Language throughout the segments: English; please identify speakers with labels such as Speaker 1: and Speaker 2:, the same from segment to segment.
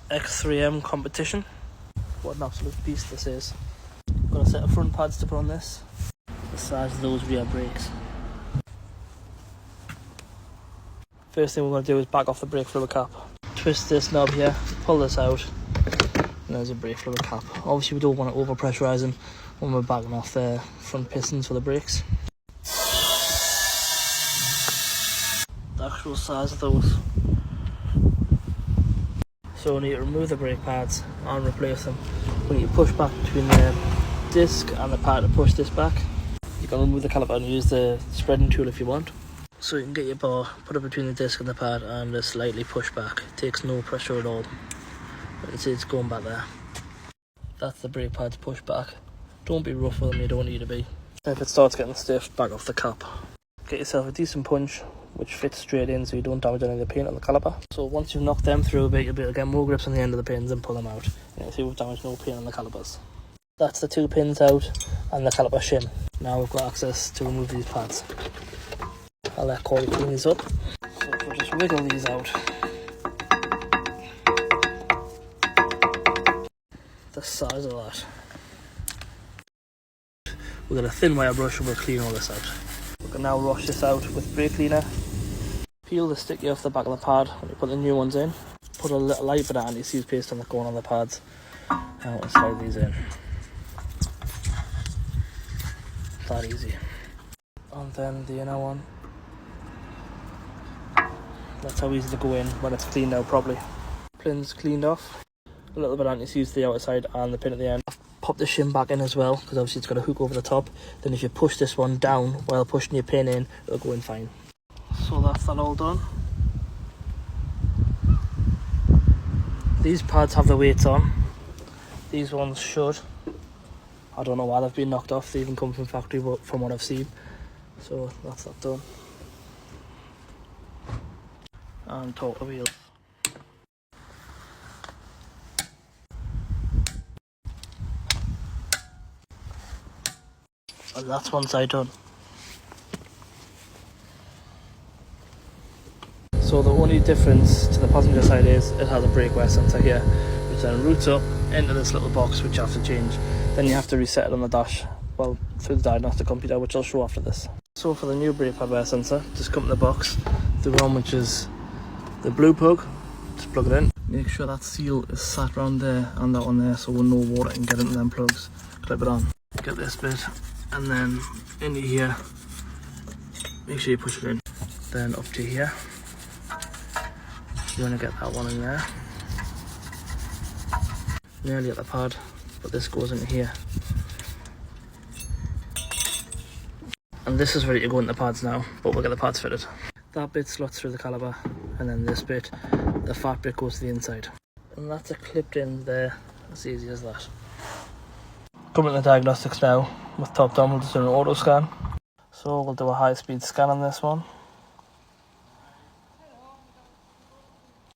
Speaker 1: X3M competition. What an absolute beast this is. Got a set of front pads to put on this. The size of those rear brakes. First thing we're going to do is back off the brake fluid cap. Twist this knob here, pull this out, and there's a brake fluid cap. Obviously we don't want to over pressurise them when we're backing off the front pistons for the brakes. The actual size of those. So we need to remove the brake pads and replace them. We need to push back between the disc and the pad to push this back. You can remove the caliper and use the spreading tool if you want. So you can get your bar, put it between the disc and the pad and just slightly push back. It takes no pressure at all. You can see it's going back there. That's the brake pads pushed back. Don't be rough with them, you don't need to be. If it starts getting stiff, back off the cap. Get yourself a decent punch which fits straight in so you don't damage any of the paint on the caliper. So once you've knocked them through a bit, you'll be able to get more grips on the end of the pins and pull them out. You can see we've damaged no paint on the calipers. That's the two pins out and the caliper shim. Now we've got access to remove these pads. I'll let Corey clean these up. So if we just wiggle these out. The size of that. We've got a thin wire brush and we'll clean all this out. We can now wash this out with brake cleaner. Peel the sticky off the back of the pad when you put the new ones in. Put a little light bit of anti-seize paste on the going on the pads. And we'll slide these in. That easy. And then the inner one. That's how easy to go in when it's cleaned out properly. Pin's cleaned off. A little bit of anti-seize to the outside and the pin at the end. Pop the shim back in as well because obviously it's got a hook over the top. Then if you push this one down while pushing your pin in, it'll go in fine. So that's that all done. These pads have the weights on. These ones should. I don't know why they've been knocked off. They even come from factory from what I've seen. So that's that done. And torque the wheels. And that's one side done. So the only difference to the passenger side is it has a brake wear sensor here, which then routes up into this little box which you have to change. Then you have to reset it on the dash, well, through the diagnostic computer, which I'll show after this. So for the new brake pad wear sensor, just come in the box, the one which is the blue plug, just plug it in. Make sure that seal is sat around there and that one there so no water can get into them plugs. Clip it on. Get this bit and then into here. Make sure you push it in. Then up to here. You want to get that one in there. Nearly at the pad, but this goes into here. And this is ready to go into the pads now, but we'll get the pads fitted. That bit slots through the caliper, and then this bit, the fat bit goes to the inside. And that's clipped in there, as easy as that. Coming to the diagnostics now, with top down we'll just do an auto scan. So we'll do a high speed scan on this one.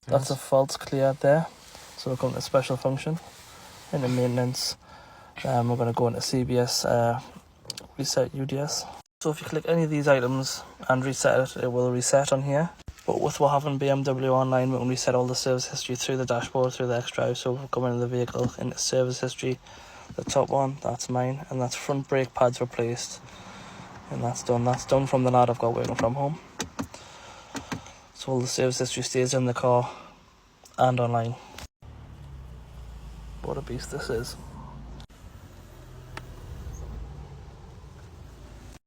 Speaker 1: That's a fault's cleared there. So we'll come to special function, into maintenance. We're going to go into CBS, reset UDS. So if you click any of these items and reset it, it will reset on here. But with what having BMW Online, we can reset all the service history through the dashboard, through the X-Drive. So we'll come into the vehicle, into service history. The top one, that's mine, and that's front brake pads replaced. And that's done. That's done from the lad I've got working from home. So all the service history stays in the car and online. What a beast this is.